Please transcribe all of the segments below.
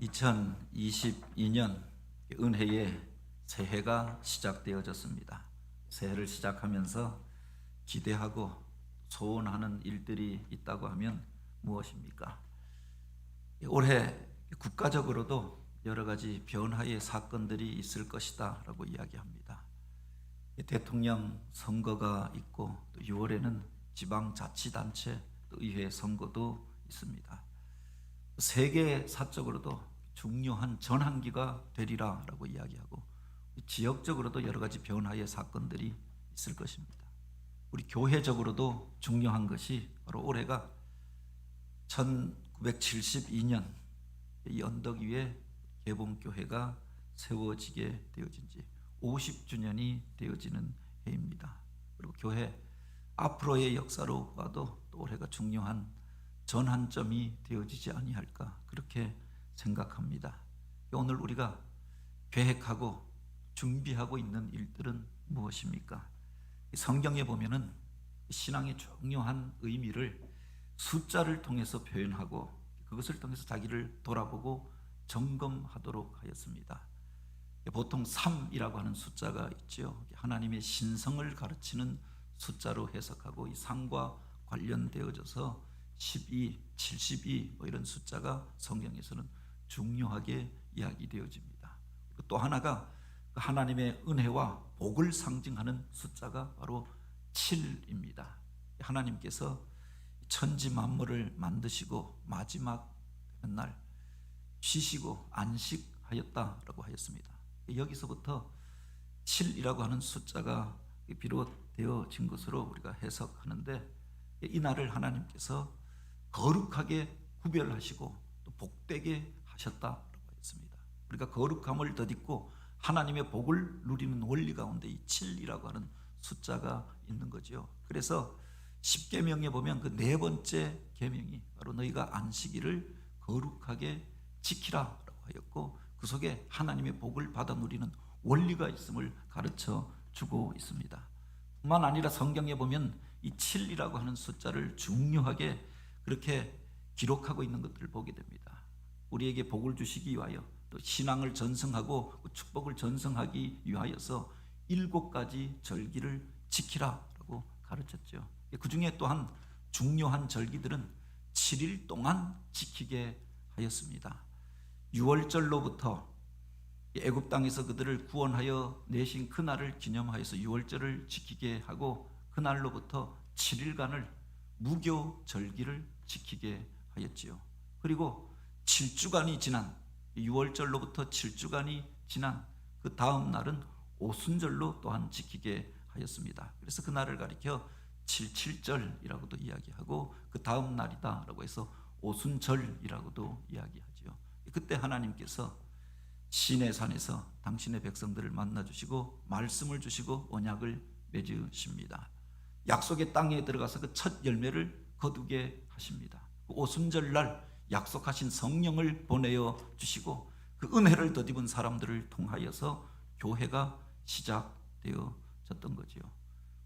2022년 은혜의 새해가 시작되어졌습니다. 새해를 시작하면서 기대하고 소원하는 일들이 있다고 하면 무엇입니까? 올해 국가적으로도 여러 가지 변화의 사건들이 있을 것이다 라고 이야기합니다. 대통령 선거가 있고 또 6월에는 지방자치단체 또 의회 선거도 있습니다. 세계사적으로도 중요한 전환기가 되리라 라고 이야기하고 지역적으로도 여러 가지 변화의 사건들이 있을 것입니다. 우리 교회적으로도 중요한 것이 바로 올해가 1972년 이 언덕 위에 개봉교회가 세워지게 되어진 지 50주년이 되어지는 해입니다. 그리고 교회 앞으로의 역사로 봐도 또 올해가 중요한 전환점이 되어지지 아니할까 그렇게 생각합니다. 오늘 우리가 계획하고 준비하고 있는 일들은 무엇입니까? 성경에 보면은 신앙의 중요한 의미를 숫자를 통해서 표현하고 그것을 통해서 자기를 돌아보고 점검하도록 하였습니다. 보통 3이라고 하는 숫자가 있죠. 하나님의 신성을 가르치는 숫자로 해석하고 이 3과 관련되어져서 12, 72 이런 숫자가 성경에서는 중요하게 이야기되어집니다. 또 하나가 하나님의 은혜와 복을 상징하는 숫자가 바로 7입니다. 하나님께서 천지 만물을 만드시고 마지막 날 쉬시고 안식하였다라고 하였습니다. 여기서부터 7이라고 하는 숫자가 비롯되어진 것으로 우리가 해석하는데 이 날을 하나님께서 거룩하게 구별하시고 또 복되게 하셨다라고 했습니다. 우리가 거룩함을 덧입고 하나님의 복을 누리는 원리 가운데 이 7이라고 하는 숫자가 있는 거죠. 그래서 10계명에 보면 그 네 번째 계명이 바로 너희가 안식일을 거룩하게 지키라라고 하였고 그 속에 하나님의 복을 받아 누리는 원리가 있음을 가르쳐 주고 있습니다. 뿐만 아니라 성경에 보면 이 7이라고 하는 숫자를 중요하게 그렇게 기록하고 있는 것들을 보게 됩니다. 우리에게 복을 주시기 위하여 또 신앙을 전승하고 축복을 전승하기 위하여서 7가지 절기를 지키라라고 가르쳤죠. 그 중에 또한 중요한 절기들은 7일 동안 지키게 하였습니다. 6월절로부터 애굽 땅에서 그들을 구원하여 내신 그날을 기념하여서 6월절을 지키게 하고 그날로부터 7일간을 무교 절기를 지키게 하였지요. 그리고 7주간이 지난 6월절로부터 7주간이 지난 그 다음 날은 오순절로 또한 지키게 하였습니다. 그래서 그 날을 가리켜 77절이라고도 이야기하고 그 다음 날이다라고 해서 오순절이라고도 이야기하지요. 그때 하나님께서 시내산에서 당신의 백성들을 만나 주시고 말씀을 주시고 언약을 맺으십니다. 약속의 땅에 들어가서 그 첫 열매를 거두게 하십니다. 그 오순절날 약속하신 성령을 보내어 주시고 그 은혜를 덧입은 사람들을 통하여서 교회가 시작되어졌던 거지요.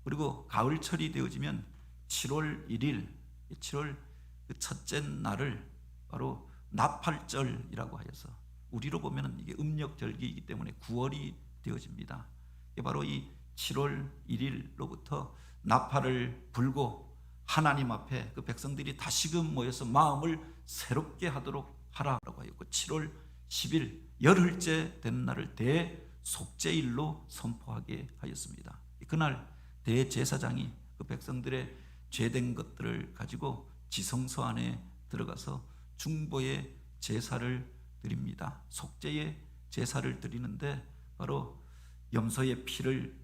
그리고 가을철이 되어지면 7월 1일 7월 그 첫째 날을 바로 나팔절이라고 하여서 우리로 보면 이게 음력절기이기 때문에 9월이 되어집니다. 바로 이 7월 1일로부터 나팔을 불고 하나님 앞에 그 백성들이 다시금 모여서 마음을 새롭게 하도록 하라라고 하였고 7월 10일 열흘째 되는 날을 대속죄일로 선포하게 하였습니다. 그날 대제사장이 그 백성들의 죄된 것들을 가지고 지성소 안에 들어가서 중보의 제사를 드립니다. 속죄의 제사를 드리는데 바로 염소의 피를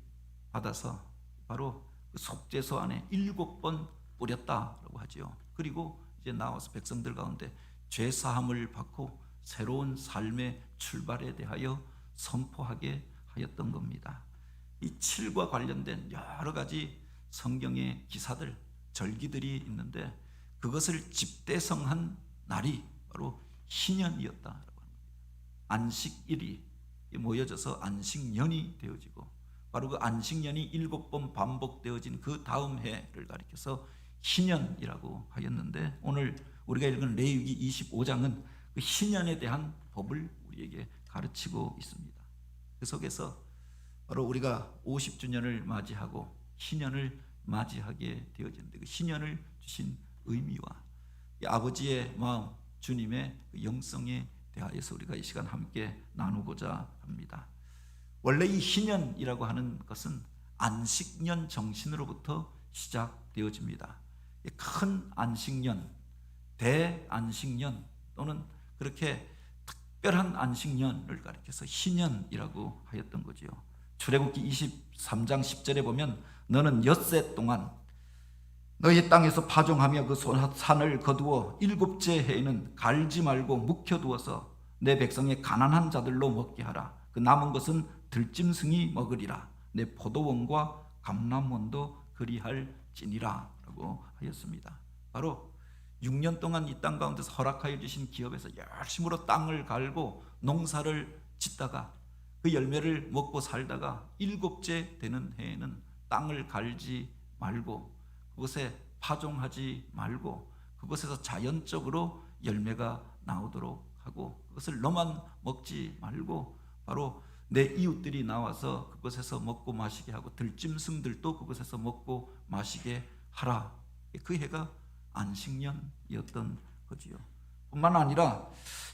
받아서 바로 그 속죄소 안에 7번 뿌렸다라고 하죠. 그리고 이제 나와서 백성들 가운데 죄 사함을 받고 새로운 삶의 출발에 대하여 선포하게 하였던 겁니다. 이 7과 관련된 여러 가지 성경의 기사들, 절기들이 있는데 그것을 집대성한 날이 바로 희년이었다라고 합니다. 안식일이 모여져서 안식년이 되어지고 바로 그 안식년이 7번 반복되어진 그 다음 해를 가리켜서 희년이라고 하였는데 오늘 우리가 읽은 레위기 25장은 그 희년에 대한 법을 우리에게 가르치고 있습니다. 그 속에서 바로 우리가 50주년을 맞이하고 희년을 맞이하게 되어지는데 그 희년을 주신 의미와 이 아버지의 마음, 주님의 그 영성에 대하여서 우리가 이 시간 함께 나누고자 합니다. 원래 이 희년이라고 하는 것은 안식년 정신으로부터 시작되어집니다. 큰 안식년, 대안식년 또는 그렇게 특별한 안식년을 가리켜서 희년이라고 하였던 거지요. 출애굽기 23장 10절에 보면 너는 엿새 동안 너희 땅에서 파종하며 그 산을 거두어 일곱째 해에는 갈지 말고 묵혀두어서 내 백성의 가난한 자들로 먹게 하라. 그 남은 것은 들짐승이 먹으리라. 내 포도원과 감람원도 그리할지니라 라고 하였습니다. 바로 6년 동안 이 땅 가운데서 허락하여 주신 기업에서 열심으로 땅을 갈고 농사를 짓다가 그 열매를 먹고 살다가 일곱째 되는 해에는 땅을 갈지 말고 그것에 파종하지 말고 그것에서 자연적으로 열매가 나오도록 하고 그것을 너만 먹지 말고 바로 내 이웃들이 나와서 그것에서 먹고 마시게 하고 들짐승들도 그것에서 먹고 마시게 하라. 그 해가 안식년이었던 거지요. 뿐만 아니라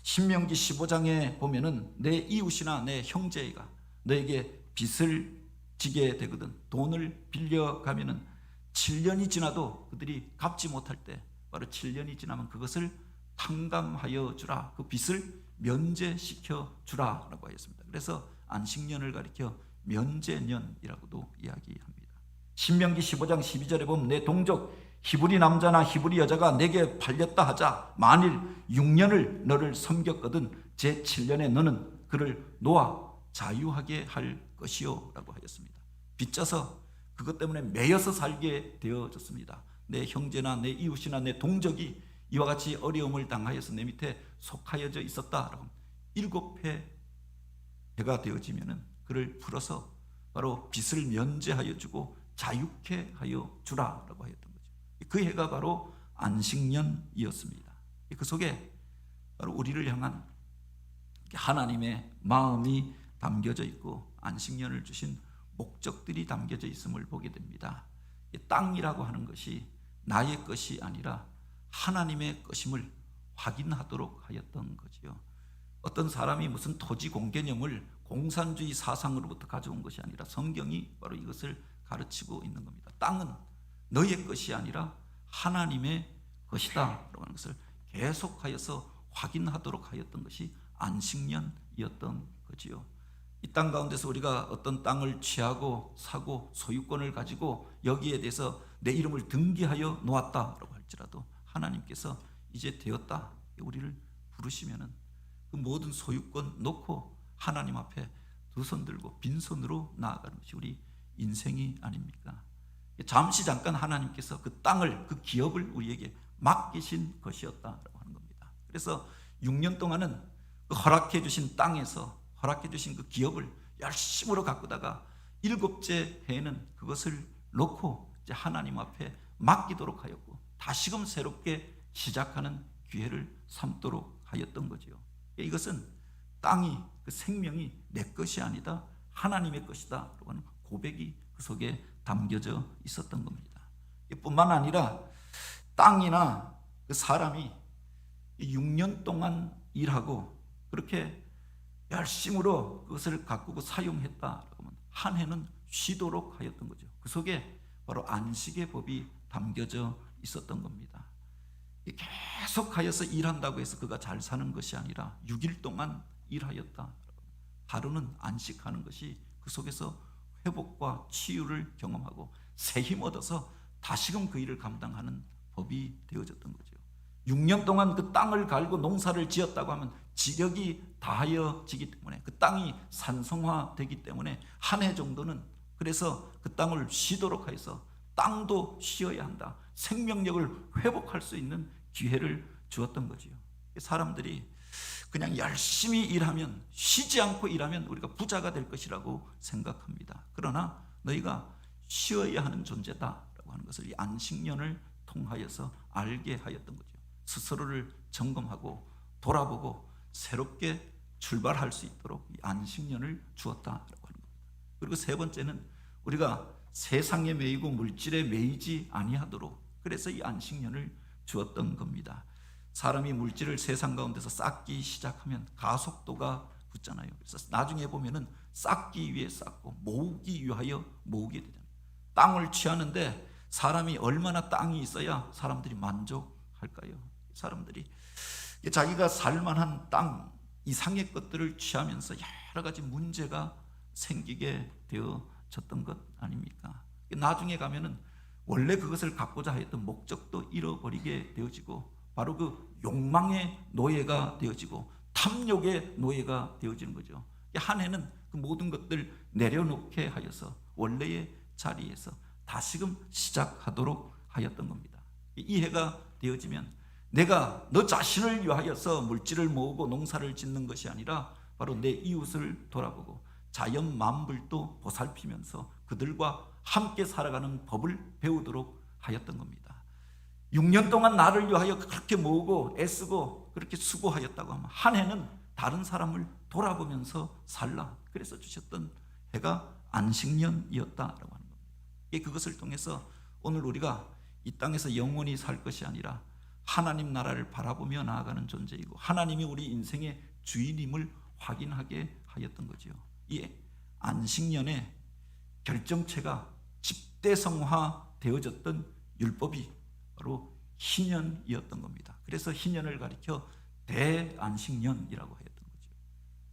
신명기 15장에 보면은 내 이웃이나 내 형제가 너에게 빚을 지게 되거든 돈을 빌려가면은 7년이 지나도 그들이 갚지 못할 때 바로 7년이 지나면 그것을 탕감하여 주라. 그 빚을 면제시켜 주라라고 하였습니다. 그래서 안식년을 가리켜 면제년이라고도 이야기합니다. 신명기 15장 12절에 보면 내 동족 히브리 남자나 히브리 여자가 내게 팔렸다 하자 만일 6년을 너를 섬겼거든 제 7년에 너는 그를 놓아 자유하게 할 것이요 라고 하였습니다. 빚져서 그것 때문에 매여서 살게 되어졌습니다. 내 형제나 내 이웃이나 내 동족이 이와 같이 어려움을 당하여서 내 밑에 속하여져 있었다라고 7해가 되어지면은 그를 풀어서 바로 빚을 면제하여 주고 자유케 하여 주라라고 하였던 거죠. 그 해가 바로 안식년이었습니다. 그 속에 바로 우리를 향한 하나님의 마음이 담겨져 있고 안식년을 주신 목적들이 담겨져 있음을 보게 됩니다. 땅이라고 하는 것이 나의 것이 아니라 하나님의 것임을 확인하도록 하였던 거지요. 어떤 사람이 무슨 토지 공개념을 공산주의 사상으로부터 가져온 것이 아니라 성경이 바로 이것을 가르치고 있는 겁니다. 땅은 너의 것이 아니라 하나님의 것이다 라고 하는 것을 계속하여서 확인하도록 하였던 것이 안식년이었던 거지요. 이 땅 가운데서 우리가 어떤 땅을 취하고 사고 소유권을 가지고 여기에 대해서 내 이름을 등기하여 놓았다라고 할지라도 하나님께서 이제 되었다 우리를 부르시면은 그 모든 소유권 놓고 하나님 앞에 두 손 들고 빈손으로 나아가는 것이 우리 인생이 아닙니까? 잠시 잠깐 하나님께서 그 땅을 그 기업을 우리에게 맡기신 것이었다라고 하는 겁니다. 그래서 6년 동안은 그 허락해 주신 땅에서 허락해 주신 그 기업을 열심으로 가꾸다가 7째 해에는 그것을 놓고 이제 하나님 앞에 맡기도록 하였고 다시금 새롭게 시작하는 기회를 삼도록 하였던 거지요. 이것은 땅이 그 생명이 내 것이 아니다 하나님의 것이다 라고 하는 고백이 그 속에 담겨져 있었던 겁니다. 뿐만 아니라 땅이나 그 사람이 6년 동안 일하고 그렇게 열심으로 그것을 가꾸고 사용했다 그러면 한 해는 쉬도록 하였던 거죠. 그 속에 바로 안식의 법이 담겨져 있었던 겁니다. 계속하여서 일한다고 해서 그가 잘 사는 것이 아니라 6일 동안 일하였다. 하루는 안식하는 것이 그 속에서 회복과 치유를 경험하고 새 힘 얻어서 다시금 그 일을 감당하는 법이 되어졌던 거죠. 6년 동안 그 땅을 갈고 농사를 지었다고 하면 지력이 다하여지기 때문에 그 땅이 산성화되기 때문에 한 해 정도는 그래서 그 땅을 쉬도록 해서 땅도 쉬어야 한다. 생명력을 회복할 수 있는 기회를 주었던 거지요. 사람들이 그냥 열심히 일하면 쉬지 않고 일하면 우리가 부자가 될 것이라고 생각합니다. 그러나 너희가 쉬어야 하는 존재다라고 하는 것을 이 안식년을 통하여서 알게 하였던 거죠. 스스로를 점검하고 돌아보고 새롭게 출발할 수 있도록 이 안식년을 주었다라고 하는 겁니다. 그리고 세 번째는 우리가 세상에 매이고 물질에 매이지 아니하도록, 그래서 이 안식년을 주었던 겁니다. 사람이 물질을 세상 가운데서 쌓기 시작하면 가속도가 붙잖아요. 그래서 나중에 보면은 쌓기 위해 쌓고 모으기 위하여 모으게 되잖아요. 땅을 취하는데 사람이 얼마나 땅이 있어야 사람들이 만족할까요? 사람들이 자기가 살만한 땅 이상의 것들을 취하면서 여러 가지 문제가 생기게 되어졌던 것 아닙니까? 나중에 가면은 원래 그것을 갖고자 했던 목적도 잃어버리게 되어지고, 바로 그 욕망의 노예가 되어지고 탐욕의 노예가 되어지는 거죠. 한 해는 그 모든 것들 내려놓게 하여서 원래의 자리에서 다시금 시작하도록 하였던 겁니다. 이 해가 되어지면 내가 너 자신을 위하여서 물질을 모으고 농사를 짓는 것이 아니라 바로 내 이웃을 돌아보고 자연 만물도 보살피면서 그들과 함께 살아가는 법을 배우도록 하였던 겁니다. 6년 동안 나를 위하여 그렇게 모으고 애쓰고 그렇게 수고하였다고 하면 한 해는 다른 사람을 돌아보면서 살라, 그래서 주셨던 해가 안식년이었다라고 하는 겁니다. 그것을 통해서 오늘 우리가 이 땅에서 영원히 살 것이 아니라 하나님 나라를 바라보며 나아가는 존재이고 하나님이 우리 인생의 주인임을 확인하게 하였던 거죠. 이 안식년의 결정체가 집대성화 되어졌던 율법이 바로 희년이었던 겁니다. 그래서 희년을 가리켜 대안식년이라고 했던 거죠.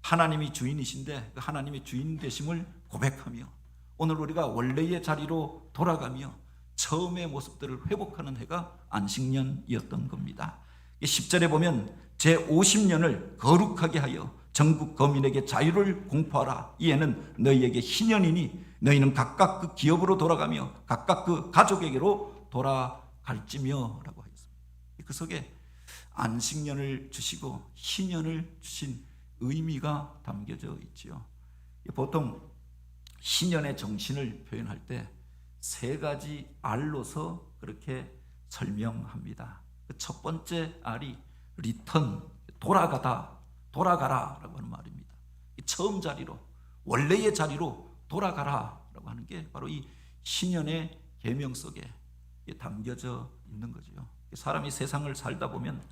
하나님이 주인이신데 그 하나님의 주인 되심을 고백하며 오늘 우리가 원래의 자리로 돌아가며 처음의 모습들을 회복하는 해가 안식년이었던 겁니다. 10절에 보면 제50년을 거룩하게 하여 전국 거민에게 자유를 공포하라. 이에는 너희에게 희년이니 너희는 각각 그 기업으로 돌아가며 각각 그 가족에게로 돌아갈지며 라고 하였습니다. 그 속에 안식년을 주시고 희년을 주신 의미가 담겨져 있지요. 보통 희년의 정신을 표현할 때 세 가지 R로서 그렇게 설명합니다. 첫 번째 R이 리턴, 돌아가다, 돌아가라라고 하는 말입니다. 처음 자리로, 원래의 자리로 돌아가라라고 하는 게 바로 이 희년의 계명 속에 담겨져 있는 거죠. 사람이 세상을 살다 보면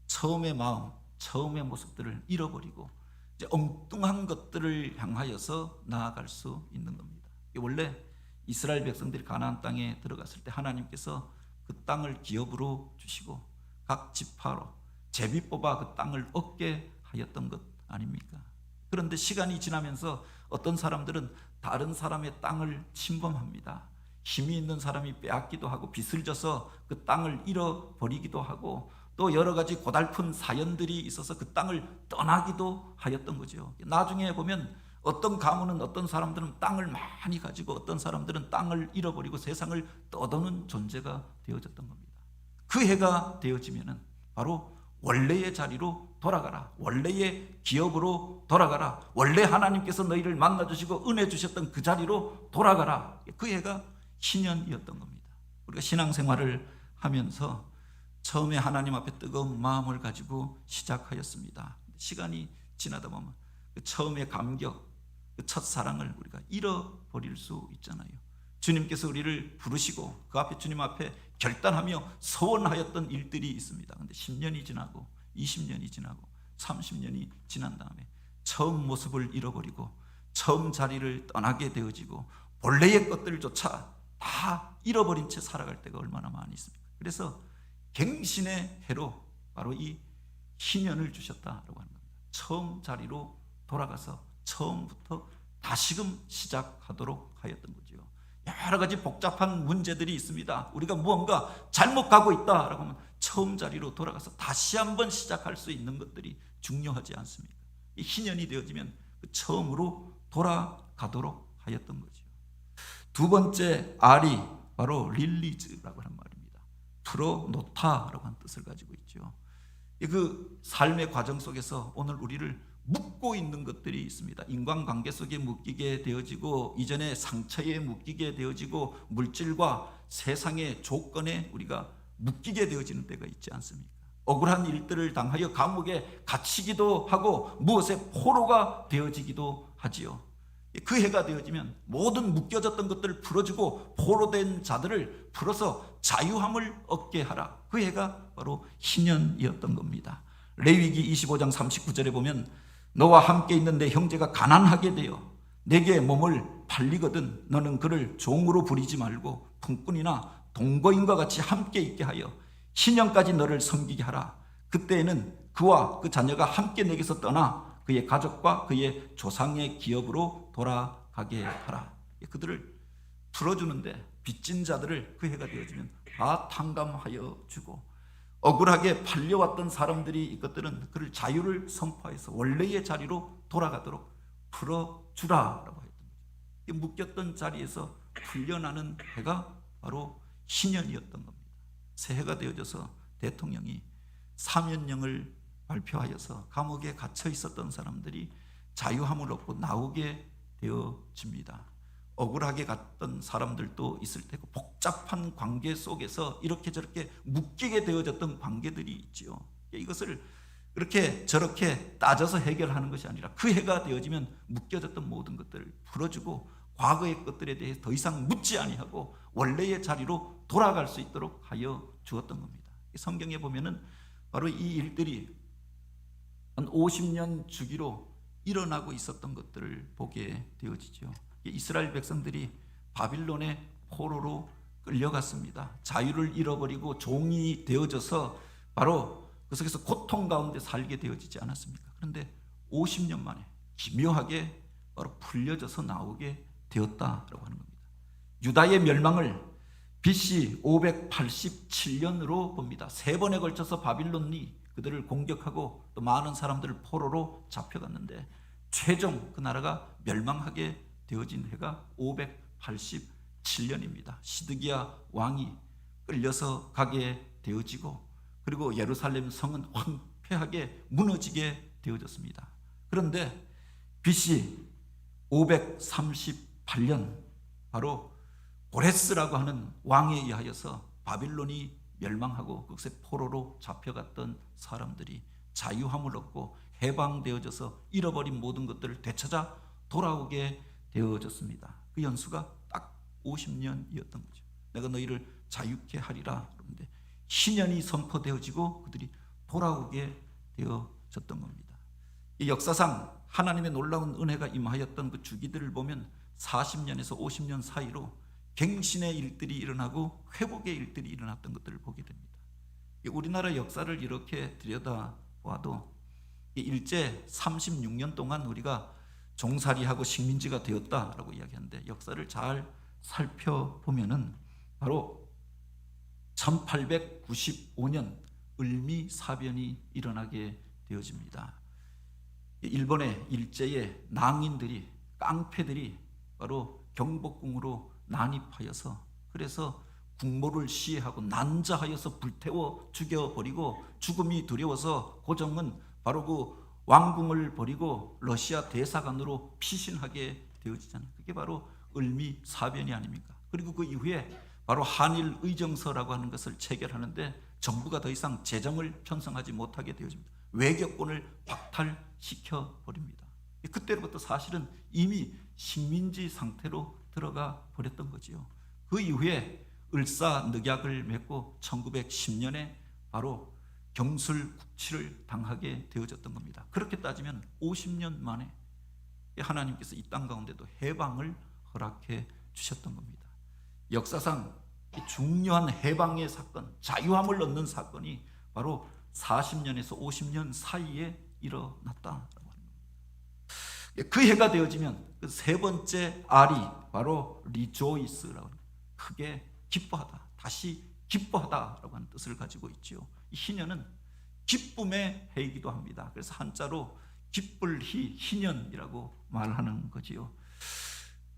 처음의 마음, 처음의 모습들을 잃어버리고 이제 엉뚱한 것들을 향하여서 나아갈 수 있는 겁니다. 원래 이스라엘 백성들이 가나안 땅에 들어갔을 때 하나님께서 그 땅을 기업으로 주시고 각 지파로 제비 뽑아 그 땅을 얻게 하였던 것 아닙니까? 그런데 시간이 지나면서 어떤 사람들은 다른 사람의 땅을 침범합니다. 힘이 있는 사람이 빼앗기도 하고 빚을 져서 그 땅을 잃어버리기도 하고 또 여러 가지 고달픈 사연들이 있어서 그 땅을 떠나기도 하였던 거죠. 나중에 보면 어떤 가문은 어떤 사람들은 땅을 많이 가지고 어떤 사람들은 땅을 잃어버리고 세상을 떠도는 존재가 되어졌던 겁니다. 그 해가 되어지면은 바로 원래의 자리로 돌아가라, 원래의 기업으로 돌아가라, 원래 하나님께서 너희를 만나주시고 은혜 주셨던 그 자리로 돌아가라. 그 해가 희년이었던 겁니다. 우리가 신앙생활을 하면서 처음에 하나님 앞에 뜨거운 마음을 가지고 시작하였습니다. 시간이 지나다 보면 그 처음의 감격, 그 첫사랑을 우리가 잃어버릴 수 있잖아요. 주님께서 우리를 부르시고 그 앞에 주님 앞에 결단하며 소원하였던 일들이 있습니다. 그런데 10년이 지나고 20년이 지나고 30년이 지난 다음에 처음 모습을 잃어버리고 처음 자리를 떠나게 되어지고 본래의 것들조차 다 잃어버린 채 살아갈 때가 얼마나 많이 있습니까? 그래서 갱신의 해로 바로 이 희년을 주셨다라고 하는 겁니다. 처음 자리로 돌아가서 처음부터 다시금 시작하도록 하였던 거죠. 여러 가지 복잡한 문제들이 있습니다. 우리가 무언가 잘못 가고 있다라고 하면 처음 자리로 돌아가서 다시 한번 시작할 수 있는 것들이 중요하지 않습니까? 이 희년이 되어지면 그 처음으로 돌아가도록 하였던 거죠. 두 번째 R이 바로 릴리즈라고 하는 말입니다. 풀어놓다라고 하는 뜻을 가지고 있죠. 그 삶의 과정 속에서 오늘 우리를 묶고 있는 것들이 있습니다. 인간관계 속에 묶이게 되어지고 이전에 상처에 묶이게 되어지고 물질과 세상의 조건에 우리가 묶이게 되어지는 때가 있지 않습니까? 억울한 일들을 당하여 감옥에 갇히기도 하고 무엇에 포로가 되어지기도 하지요. 그 해가 되어지면 모든 묶여졌던 것들을 풀어주고 포로된 자들을 풀어서 자유함을 얻게 하라. 그 해가 바로 희년이었던 겁니다. 레위기 25장 39절에 보면 너와 함께 있는 내 형제가 가난하게 되어 내게 몸을 팔리거든 너는 그를 종으로 부리지 말고 품꾼이나 동거인과 같이 함께 있게 하여 희년까지 너를 섬기게 하라. 그때에는 그와 그 자녀가 함께 내게서 떠나 그의 가족과 그의 조상의 기업으로 돌아가게 하라. 그들을 풀어주는데 빚진 자들을 그 해가 되어지면 다 탕감하여 주고 억울하게 팔려왔던 사람들이 이것들은 그를 자유를 선포해서 원래의 자리로 돌아가도록 풀어주라라고 했던 거죠. 묶였던 자리에서 풀려나는 해가 바로 희년이었던 겁니다. 새해가 되어져서 대통령이 사면령을 발표하여서 감옥에 갇혀 있었던 사람들이 자유함을 얻고 나오게 되어집니다. 억울하게 갔던 사람들도 있을 테고 복잡한 관계 속에서 이렇게 저렇게 묶이게 되어졌던 관계들이 있지요. 이것을 그렇게 저렇게 따져서 해결하는 것이 아니라 그 해가 되어지면 묶여졌던 모든 것들을 풀어주고 과거의 것들에 대해 더 이상 묻지 아니하고 원래의 자리로 돌아갈 수 있도록 하여 주었던 겁니다. 성경에 보면은 바로 이 일들이 한 50년 주기로 일어나고 있었던 것들을 보게 되어지죠. 이스라엘 백성들이 바빌론의 포로로 끌려갔습니다. 자유를 잃어버리고 종이 되어져서 바로 그 속에서 고통 가운데 살게 되어지지 않았습니까? 그런데 50년 만에 기묘하게 바로 풀려져서 나오게 되었다라고 하는 겁니다. 유다의 멸망을 BC 587년으로 봅니다. 3번에 걸쳐서 바빌론이 그들을 공격하고 또 많은 사람들을 포로로 잡혀갔는데 최종 그 나라가 멸망하게 되어진 해가 587년입니다. 시드기야 왕이 끌려서 가게 되어지고 그리고 예루살렘 성은 황폐하게 무너지게 되어졌습니다. 그런데 BC 538년 바로 고레스라고 하는 왕에 의하여서 바빌론이 멸망하고 그것에 포로로 잡혀갔던 사람들이 자유함을 얻고 해방되어져서 잃어버린 모든 것들을 되찾아 돌아오게 되어졌습니다. 그 연수가 딱 50년이었던 거죠. 내가 너희를 자유케 하리라. 그런데 희년이 선포되어지고 그들이 돌아오게 되어졌던 겁니다. 이 역사상 하나님의 놀라운 은혜가 임하였던 그 주기들을 보면 40년에서 50년 사이로 갱신의 일들이 일어나고 회복의 일들이 일어났던 것들을 보게 됩니다. 우리나라 역사를 이렇게 들여다봐도 일제 36년 동안 우리가 종살이하고 식민지가 되었다라고 이야기하는데 역사를 잘 살펴보면은 바로 1895년 을미사변이 일어나게 되어집니다. 일본의 일제의 낭인들이 깡패들이 바로 경복궁으로 난입하여서 그래서 국모를 시해하고 난자하여서 불태워 죽여버리고 죽음이 두려워서 고종은 바로 그 왕궁을 버리고 러시아 대사관으로 피신하게 되어지잖아요. 그게 바로 을미사변이 아닙니까? 그리고 그 이후에 바로 한일 의정서라고 하는 것을 체결하는데 정부가 더 이상 재정을 편성하지 못하게 되어집니다. 외교권을 박탈시켜 버립니다. 그때로부터 사실은 이미 식민지 상태로 들어가 버렸던 거지요. 그 이후에 을사늑약을 맺고 1910년에 바로 경술국치를 당하게 되어졌던 겁니다. 그렇게 따지면 50년 만에 하나님께서 이 땅 가운데도 해방을 허락해 주셨던 겁니다. 역사상 중요한 해방의 사건, 자유함을 얻는 사건이 바로 40년에서 50년 사이에 일어났다라고 합니다. 그 해가 되어지면 그 세 번째 R이 바로 rejoice라고 합니다. 크게 기뻐하다, 다시 기뻐하다라고 하는 뜻을 가지고 있지요. 이 희년은 기쁨의 해이기도 합니다. 그래서 한자로 기쁠희 희년이라고 말하는 거지요.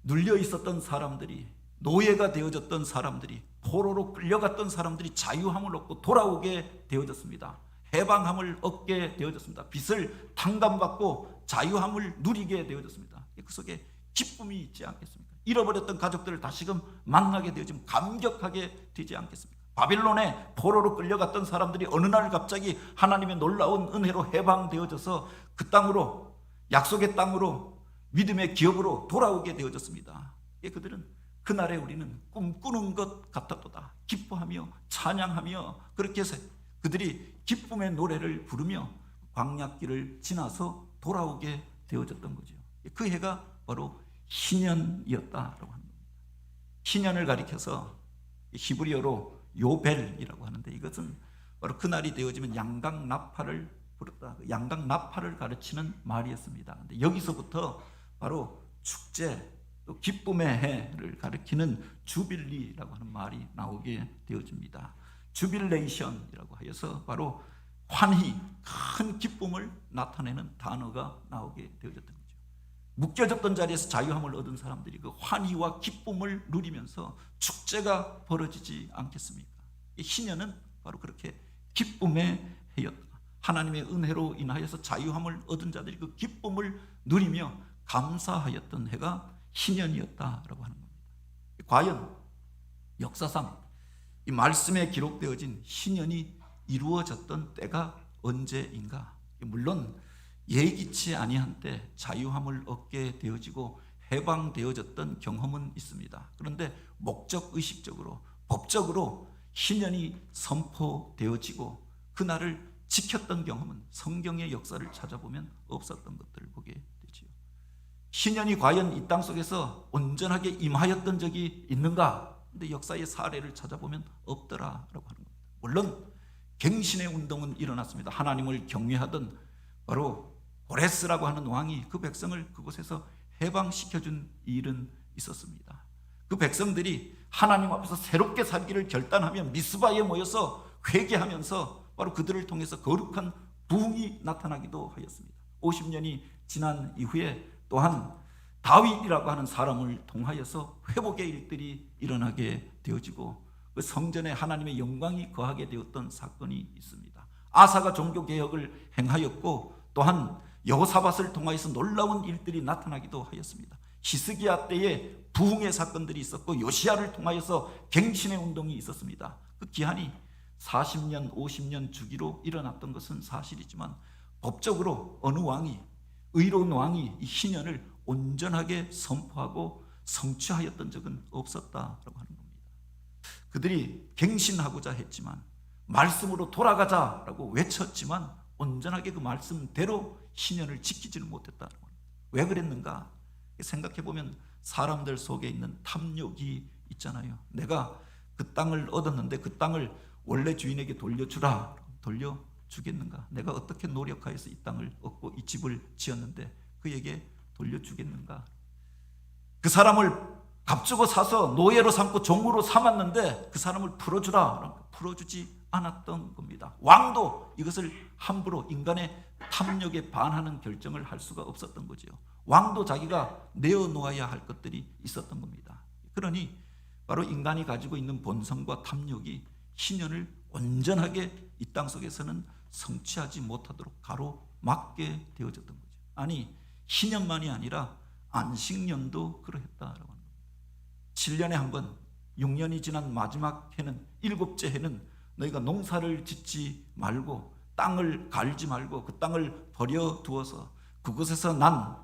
눌려 있었던 사람들이, 노예가 되어졌던 사람들이, 포로로 끌려갔던 사람들이 자유함을 얻고 돌아오게 되어졌습니다. 해방함을 얻게 되어졌습니다. 빚을 탕감받고 자유함을 누리게 되어졌습니다. 그 속에 기쁨이 있지 않겠습니까? 잃어버렸던 가족들을 다시금 만나게 되어지면 감격하게 되지 않겠습니까? 바빌론에 포로로 끌려갔던 사람들이 어느 날 갑자기 하나님의 놀라운 은혜로 해방되어져서 그 땅으로, 약속의 땅으로, 믿음의 기업으로 돌아오게 되어졌습니다. 그들은 그날에 우리는 꿈꾸는 것 같았도다, 기뻐하며 찬양하며, 그렇게 해서 그들이 기쁨의 노래를 부르며 광야길을 지나서 돌아오게 되어졌던 거죠. 그 해가 바로 희년이었다라고 하는 겁니다. 희년을 가리켜서 히브리어로 요벨이라고 하는데, 이것은 바로 그날이 되어지면 양강나팔을 부르다, 양강나팔을 가르치는 말이었습니다. 근데 여기서부터 바로 축제, 또 기쁨의 해를 가리키는 주빌리라고 하는 말이 나오게 되어집니다. 주빌레이션이라고 하여서 바로 환희, 큰 기쁨을 나타내는 단어가 나오게 되어졌던 거죠. 묶여졌던 자리에서 자유함을 얻은 사람들이 그 환희와 기쁨을 누리면서 축제가 벌어지지 않겠습니까? 이 희년은 바로 그렇게 기쁨의 해였다. 하나님의 은혜로 인하여서 자유함을 얻은 자들이 그 기쁨을 누리며 감사하였던 해가 희년이었다라고 하는 겁니다. 과연 역사상 이 말씀에 기록되어진 희년이 이루어졌던 때가 언제인가? 물론 예기치 아니한 때 자유함을 얻게 되어지고 해방되어졌던 경험은 있습니다. 그런데 목적의식적으로, 법적으로 희년이 선포되어지고 그날을 지켰던 경험은 성경의 역사를 찾아보면 없었던 것들을 보게 되지요. 희년이 과연 이 땅 속에서 온전하게 임하였던 적이 있는가? 근데 역사의 사례를 찾아보면 없더라라고 하는 겁니다. 물론 갱신의 운동은 일어났습니다. 하나님을 경외하던 바로 고레스라고 하는 왕이 그 백성을 그곳에서 해방시켜준 일은 있었습니다. 그 백성들이 하나님 앞에서 새롭게 살기를 결단하며 미스바에 모여서 회개하면서 바로 그들을 통해서 거룩한 부흥이 나타나기도 하였습니다. 50년이 지난 이후에 또한 다윗이라고 하는 사람을 통하여서 회복의 일들이 일어나게 되어지고 그 성전에 하나님의 영광이 거하게 되었던 사건이 있습니다. 아사가 종교개혁을 행하였고 또한 여호사밧을 통하여서 놀라운 일들이 나타나기도 하였습니다. 히스기야 때에 부흥의 사건들이 있었고 요시야를 통하여서 갱신의 운동이 있었습니다. 그 기한이 40년, 50년 주기로 일어났던 것은 사실이지만 법적으로 어느 왕이, 의로운 왕이 이 희년을 온전하게 선포하고 성취하였던 적은 없었다라고 하는 겁니다. 그들이 갱신하고자 했지만, 말씀으로 돌아가자라고 외쳤지만 온전하게 그 말씀대로 희년을 지키지를 못했다는 겁니다. 왜 그랬는가? 생각해보면 사람들 속에 있는 탐욕이 있잖아요. 내가 그 땅을 얻었는데 그 땅을 원래 주인에게 돌려주라. 돌려주겠는가? 내가 어떻게 노력하여서 이 땅을 얻고 이 집을 지었는데 그에게 돌려주겠는가? 그 사람을 값주고 사서 노예로 삼고 종으로 삼았는데 그 사람을 풀어주라. 풀어주지 않았던 겁니다. 왕도 이것을 함부로 인간의 탐욕에 반하는 결정을 할 수가 없었던 거죠. 왕도 자기가 내어놓아야 할 것들이 있었던 겁니다. 그러니 바로 인간이 가지고 있는 본성과 탐욕이 희년을 온전하게 이 땅 속에서는 성취하지 못하도록 가로막게 되어졌던 거죠. 아니, 희년만이 아니라 안식년도 그러했다라고 하는 겁니다. 7년에 한 번, 6년이 지난 마지막 해는, 7째 해는 너희가 농사를 짓지 말고 땅을 갈지 말고 그 땅을 버려두어서 그곳에서 난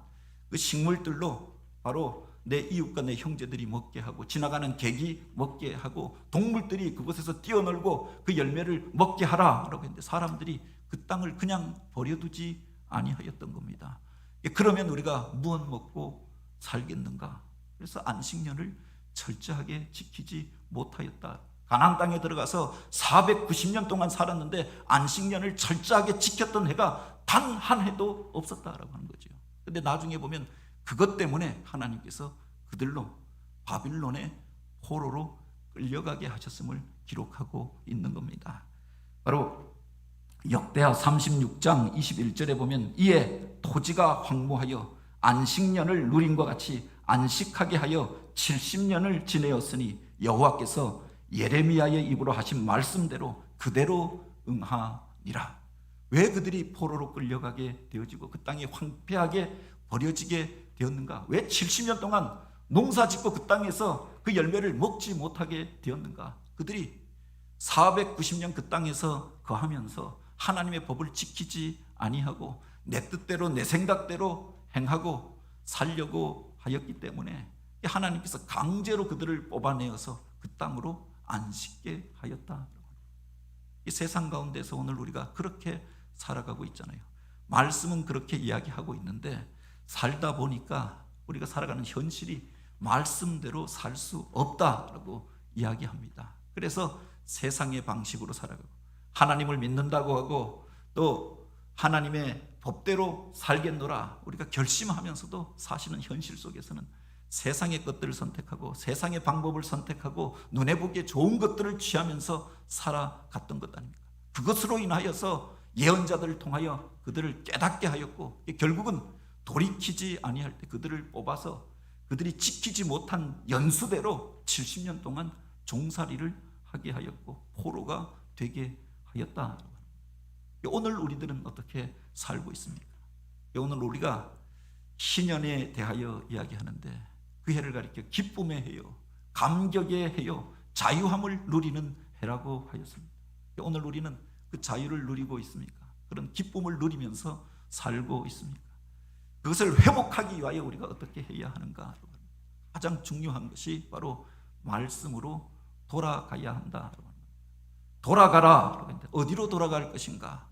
그 식물들로 바로 내 이웃과 내 형제들이 먹게 하고 지나가는 객이 먹게 하고 동물들이 그곳에서 뛰어놀고 그 열매를 먹게 하라라고 했는데 사람들이 그 땅을 그냥 버려두지 아니하였던 겁니다. 그러면 우리가 무엇 먹고 살겠는가? 그래서 안식년을 철저하게 지키지 못하였다. 가나안 땅에 들어가서 490년 동안 살았는데 안식년을 철저하게 지켰던 해가 단 한 해도 없었다라고 하는 거죠. 근데 나중에 보면 그것 때문에 하나님께서 그들로 바빌론의 포로로 끌려가게 하셨음을 기록하고 있는 겁니다. 바로 역대하 36장 21절에 보면 이에 토지가 황무하여 안식년을 누린과 같이 안식하게 하여 70년을 지내었으니 여호와께서 예레미야의 입으로 하신 말씀대로 그대로 응하니라. 왜 그들이 포로로 끌려가게 되어지고 그 땅이 황폐하게 버려지게 되었는가? 왜 70년 동안 농사 짓고 그 땅에서 그 열매를 먹지 못하게 되었는가? 그들이 490년 그 땅에서 거하면서 하나님의 법을 지키지 아니하고 내 뜻대로 내 생각대로 행하고 살려고 하였기 때문에 하나님께서 강제로 그들을 뽑아내어서 그 땅으로 안식게 하였다. 이 세상 가운데서 오늘 우리가 그렇게 살아가고 있잖아요. 말씀은 그렇게 이야기하고 있는데 살다 보니까 우리가 살아가는 현실이 말씀대로 살 수 없다라고 이야기합니다. 그래서 세상의 방식으로 살아가고 하나님을 믿는다고 하고 또 하나님의 법대로 살겠노라 우리가 결심하면서도 사실은 현실 속에서는 세상의 것들을 선택하고 세상의 방법을 선택하고 눈에 보기에 좋은 것들을 취하면서 살아갔던 것 아닙니까? 그것으로 인하여서 예언자들을 통하여 그들을 깨닫게 하였고 결국은 돌이키지 아니할 때 그들을 뽑아서 그들이 지키지 못한 연수대로 70년 동안 종살이를 하게 하였고 포로가 되게 하였다. 오늘 우리들은 어떻게 살고 있습니까? 오늘 우리가 신년에 대하여 이야기하는데 그 해를 가리켜 기쁨의 해요, 감격의 해요, 자유함을 누리는 해라고 하였습니다. 오늘 우리는 그 자유를 누리고 있습니까? 그런 기쁨을 누리면서 살고 있습니까? 그것을 회복하기 위하여 우리가 어떻게 해야 하는가? 가장 중요한 것이 바로 말씀으로 돌아가야 한다. 돌아가라. 어디로 돌아갈 것인가?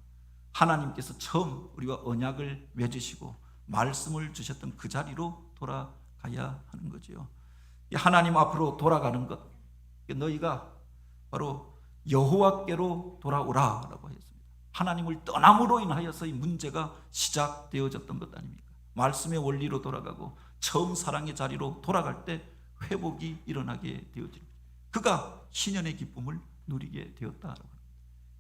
하나님께서 처음 우리와 언약을 맺으시고 말씀을 주셨던 그 자리로 돌아가야 하는 거지요. 하나님 앞으로 돌아가는 것, 너희가 바로 여호와께로 돌아오라라고 했습니다. 하나님을 떠남으로 인하여서 이 문제가 시작되어졌던 것 아닙니까? 말씀의 원리로 돌아가고 처음 사랑의 자리로 돌아갈 때 회복이 일어나게 되어집니다. 그가 신년의 기쁨을 누리게 되었다라고.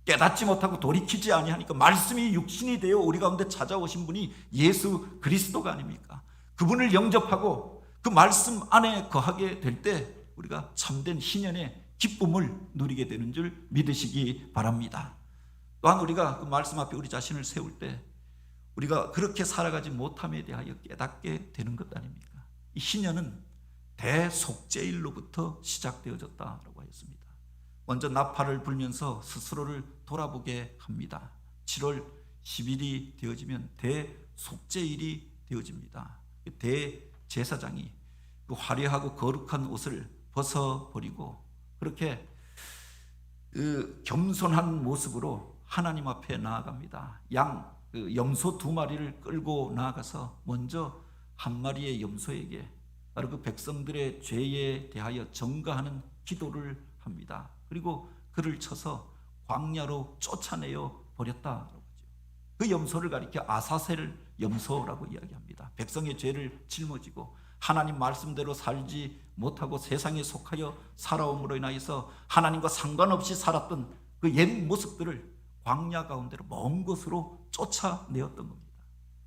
깨닫지 못하고 돌이키지 아니하니까 말씀이 육신이 되어 우리 가운데 찾아오신 분이 예수 그리스도가 아닙니까? 그분을 영접하고 그 말씀 안에 거하게 될 때 우리가 참된 신년의 기쁨을 누리게 되는 줄 믿으시기 바랍니다. 또한 우리가 그 말씀 앞에 우리 자신을 세울 때 우리가 그렇게 살아가지 못함에 대하여 깨닫게 되는 것 아닙니까? 이 신년은 대속죄일로부터 시작되어졌다라고 하였습니다. 먼저 나팔을 불면서 스스로를 돌아보게 합니다. 7월 10일이 되어지면 대속죄일이 되어집니다. 대제사장이 그 화려하고 거룩한 옷을 벗어버리고 그렇게 그 겸손한 모습으로 하나님 앞에 나아갑니다. 그 염소 2마리를 끌고 나아가서 먼저 한 마리의 염소에게 바로 그 백성들의 죄에 대하여 전가하는 기도를 합니다. 그리고 그를 쳐서 광야로 쫓아내어 버렸다라고 하죠. 그 염소를 가리켜 아사셀 염소라고 이야기합니다. 백성의 죄를 짊어지고 하나님 말씀대로 살지 못하고 세상에 속하여 살아옴으로 인하여서 하나님과 상관없이 살았던 그 옛 모습들을 광야 가운데로 먼 곳으로 쫓아내었던 겁니다.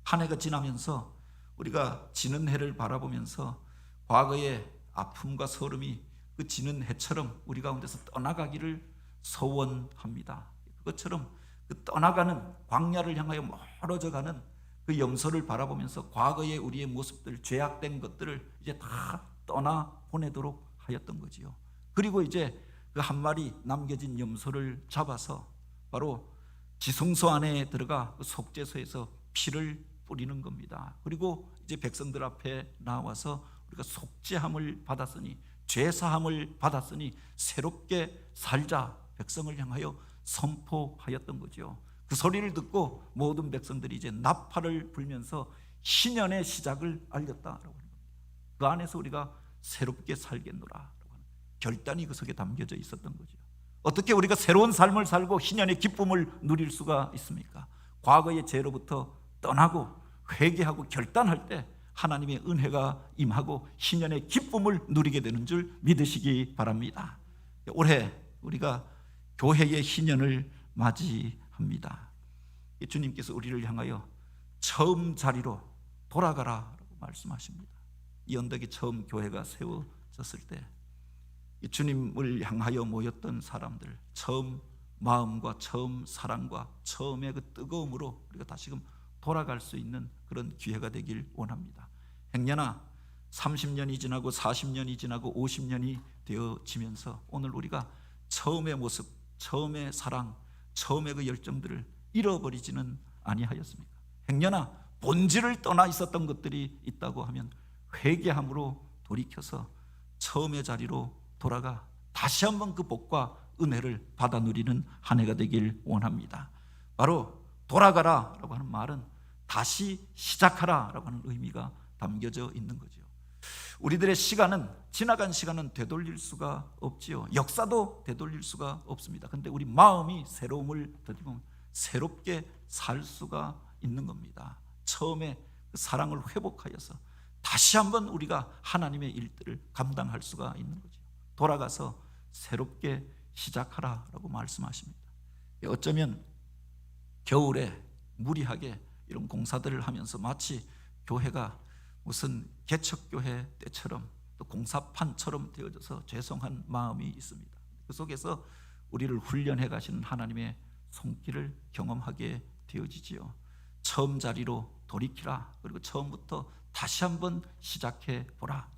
한 해가 지나면서 우리가 지는 해를 바라보면서 과거의 아픔과 서름이 그 지는 해처럼 우리 가운데서 떠나가기를 소원합니다. 그것처럼 그 떠나가는 광야를 향하여 멀어져가는 그 염소를 바라보면서 과거의 우리의 모습들, 죄악된 것들을 이제 다 떠나보내도록 하였던 거지요. 그리고 이제 그 한 마리 남겨진 염소를 잡아서 바로 지성소 안에 들어가 그 속죄소에서 피를 뿌리는 겁니다. 그리고 이제 백성들 앞에 나와서 우리가 속죄함을 받았으니 죄사함을 받았으니 새롭게 살자 백성을 향하여 선포하였던 거죠. 그 소리를 듣고 모든 백성들이 이제 나팔을 불면서 신년의 시작을 알렸다라고 하는 겁니다. 그 안에서 우리가 새롭게 살겠노라 결단이 그 속에 담겨져 있었던 거죠. 어떻게 우리가 새로운 삶을 살고 신년의 기쁨을 누릴 수가 있습니까? 과거의 죄로부터 떠나고 회개하고 결단할 때 하나님의 은혜가 임하고 신년의 기쁨을 누리게 되는 줄 믿으시기 바랍니다. 올해 우리가 교회의 신년을 맞이합니다. 주님께서 우리를 향하여 처음 자리로 돌아가라라고 말씀하십니다. 이 언덕에 처음 교회가 세워졌을 때 주님을 향하여 모였던 사람들, 처음 마음과 처음 사랑과 처음의 그 뜨거움으로 우리가 다시금 돌아갈 수 있는 그런 기회가 되길 원합니다. 행여나 30년이 지나고 40년이 지나고 50년이 되어지면서 오늘 우리가 처음의 모습, 처음의 사랑, 처음의 그 열정들을 잃어버리지는 아니하였습니까? 행여나 본질을 떠나 있었던 것들이 있다고 하면 회개함으로 돌이켜서 처음의 자리로 돌아가 다시 한번 그 복과 은혜를 받아 누리는 한 해가 되길 원합니다. 바로 돌아가라라고 하는 말은 다시 시작하라라고 하는 의미가 담겨져 있는 거죠. 우리들의 시간은, 지나간 시간은 되돌릴 수가 없지요. 역사도 되돌릴 수가 없습니다. 그런데 우리 마음이 새로움을 더디면 새롭게 살 수가 있는 겁니다. 처음에 그 사랑을 회복하여서 다시 한번 우리가 하나님의 일들을 감당할 수가 있는 거죠. 돌아가서 새롭게 시작하라라고 말씀하십니다. 어쩌면 겨울에 무리하게 이런 공사들을 하면서 마치 교회가 무슨 개척교회 때처럼 또 공사판처럼 되어져서 죄송한 마음이 있습니다. 그 속에서 우리를 훈련해 가시는 하나님의 손길을 경험하게 되어지지요. 처음 자리로 돌이키라. 그리고 처음부터 다시 한번 시작해 보라.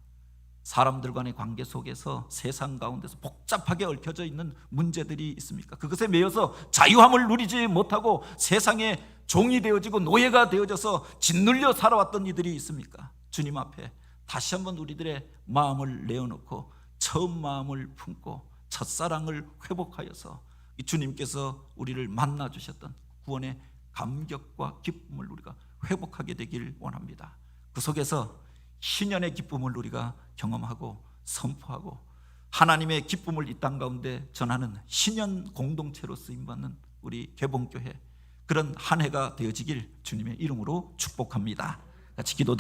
사람들 간의 관계 속에서 세상 가운데서 복잡하게 얽혀져 있는 문제들이 있습니까? 그것에 매여서 자유함을 누리지 못하고 세상의 종이 되어지고 노예가 되어져서 짓눌려 살아왔던 이들이 있습니까? 주님 앞에 다시 한번 우리들의 마음을 내어놓고 처음 마음을 품고 첫사랑을 회복하여서 이 주님께서 우리를 만나 주셨던 구원의 감격과 기쁨을 우리가 회복하게 되길 원합니다. 그 속에서 신년의 기쁨을 우리가 경험하고 선포하고 하나님의 기쁨을 이 땅 가운데 전하는 신년 공동체로 쓰임받는 우리 개봉교회, 그런 한 해가 되어지길 주님의 이름으로 축복합니다. 같이 기도드립니다.